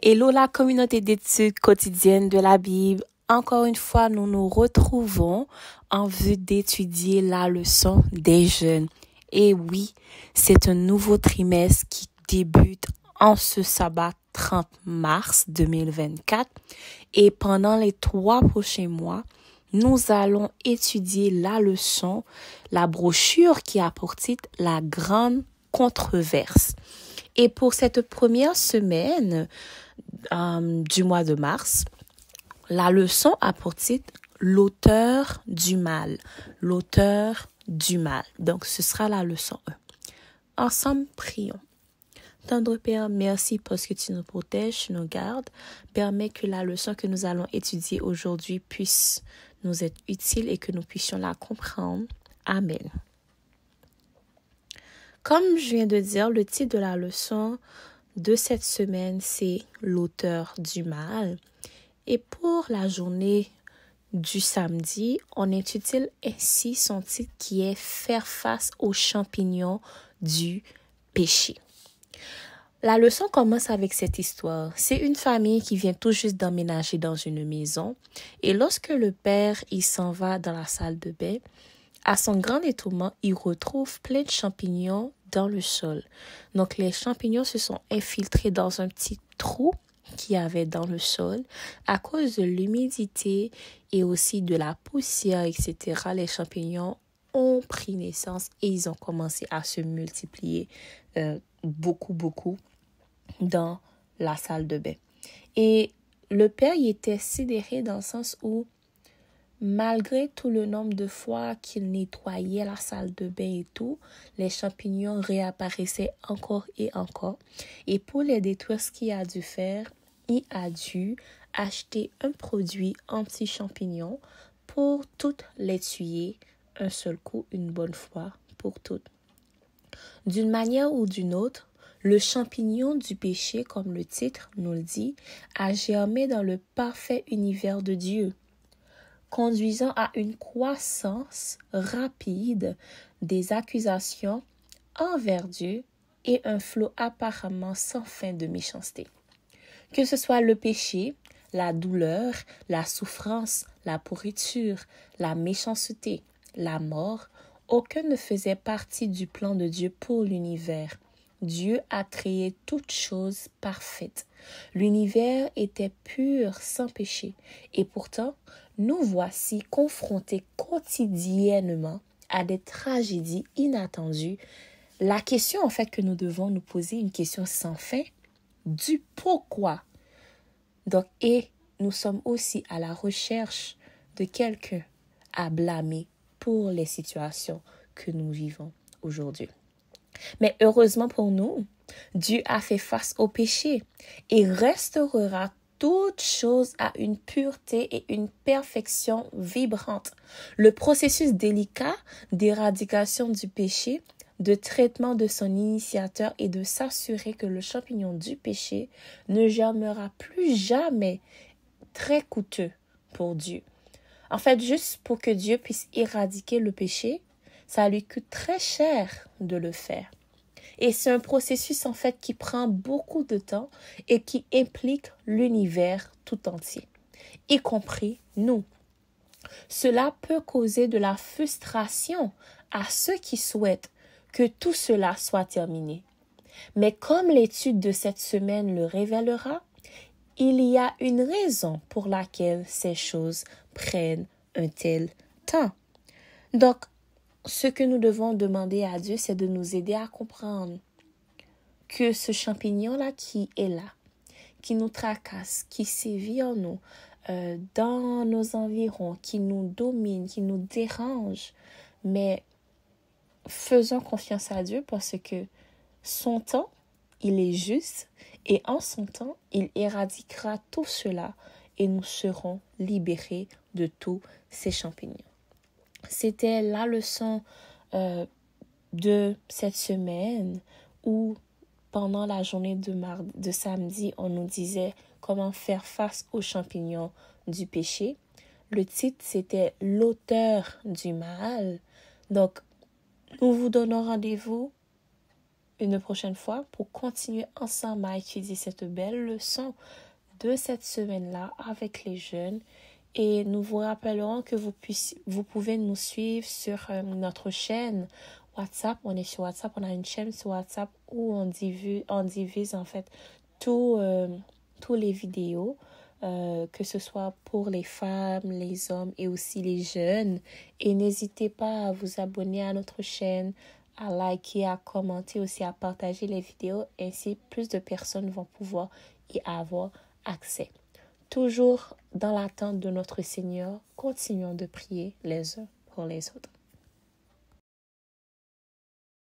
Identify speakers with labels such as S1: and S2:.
S1: Hello la communauté d'études quotidiennes de la Bible. Encore une fois, nous nous retrouvons en vue d'étudier la leçon des jeunes. Et oui, c'est un nouveau trimestre qui débute en ce sabbat 30 mars 2024. Et pendant les 3 prochains mois, nous allons étudier la leçon, la brochure qui a pour titre La grande controverse. Et pour cette première semaine du mois de mars, la leçon a pour titre L'auteur du mal. L'auteur du mal. Donc, ce sera la leçon 1. Ensemble, prions. Tendre Père, merci parce que tu nous protèges, tu nous gardes. Permets que la leçon que nous allons étudier aujourd'hui puisse nous être utile et que nous puissions la comprendre. Amen. Comme je viens de dire, le titre de la leçon de cette semaine, c'est l'auteur du mal. Et pour la journée du samedi, on intitule ainsi son titre qui est Faire face aux champignons du péché. La leçon commence avec cette histoire. C'est une famille qui vient tout juste d'emménager dans une maison. Et lorsque le père il s'en va dans la salle de bain, à son grand étonnement, il retrouve plein de champignons dans le sol. Donc, les champignons se sont infiltrés dans un petit trou qu'il y avait dans le sol. À cause de l'humidité et aussi de la poussière, etc., les champignons ont pris naissance et ils ont commencé à se multiplier beaucoup dans la salle de bain. Et le père, il était sidéré dans le sens où malgré tout le nombre de fois qu'il nettoyait la salle de bain et tout, les champignons réapparaissaient encore et encore. Et pour les détruire, ce qu'il a dû faire, il a dû acheter un produit anti-champignons pour toutes les tuer un seul coup, une bonne fois pour toutes. D'une manière ou d'une autre, le champignon du péché, comme le titre nous le dit, a germé dans le parfait univers de Dieu, conduisant à une croissance rapide des accusations envers Dieu et un flot apparemment sans fin de méchanceté. Que ce soit le péché, la douleur, la souffrance, la pourriture, la méchanceté, la mort, aucun ne faisait partie du plan de Dieu pour l'univers. Dieu a créé toutes choses parfaites. L'univers était pur, sans péché. Et pourtant, nous voici confrontés quotidiennement à des tragédies inattendues. La question en fait que nous devons nous poser, une question sans fin, du pourquoi. Donc, et nous sommes aussi à la recherche de quelqu'un à blâmer pour les situations que nous vivons aujourd'hui. Mais heureusement pour nous, Dieu a fait face au péché et restaurera toute chose à une pureté et une perfection vibrante. Le processus délicat d'éradication du péché, de traitement de son initiateur est de s'assurer que le champignon du péché ne germera plus jamais, très coûteux pour Dieu. En fait, juste pour que Dieu puisse éradiquer le péché, ça lui coûte très cher de le faire. Et c'est un processus en fait qui prend beaucoup de temps et qui implique l'univers tout entier, y compris nous. Cela peut causer de la frustration à ceux qui souhaitent que tout cela soit terminé. Mais comme l'étude de cette semaine le révélera, il y a une raison pour laquelle ces choses prennent un tel temps. Donc, ce que nous devons demander à Dieu, c'est de nous aider à comprendre que ce champignon-là qui est là, qui nous tracasse, qui sévit en nous, dans nos environs, qui nous domine, qui nous dérange, mais faisons confiance à Dieu parce que son temps, il est juste et en son temps, il éradiquera tout cela et nous serons libérés de tous ces champignons. C'était la leçon de cette semaine où pendant la journée de samedi, on nous disait comment faire face aux champignons du péché. Le titre, c'était l'auteur du mal. Donc, nous vous donnons rendez-vous une prochaine fois pour continuer ensemble à étudier cette belle leçon de cette semaine-là avec les jeunes. Et nous vous rappellerons que vous pouvez nous suivre sur notre chaîne WhatsApp. On est sur WhatsApp, on a une chaîne sur WhatsApp où on divise en fait tous les vidéos, que ce soit pour les femmes, les hommes et aussi les jeunes. Et n'hésitez pas à vous abonner à notre chaîne, à liker, à commenter, aussi à partager les vidéos. Ainsi, plus de personnes vont pouvoir y avoir accès. Toujours dans l'attente de notre Seigneur, continuons de prier les uns pour les autres.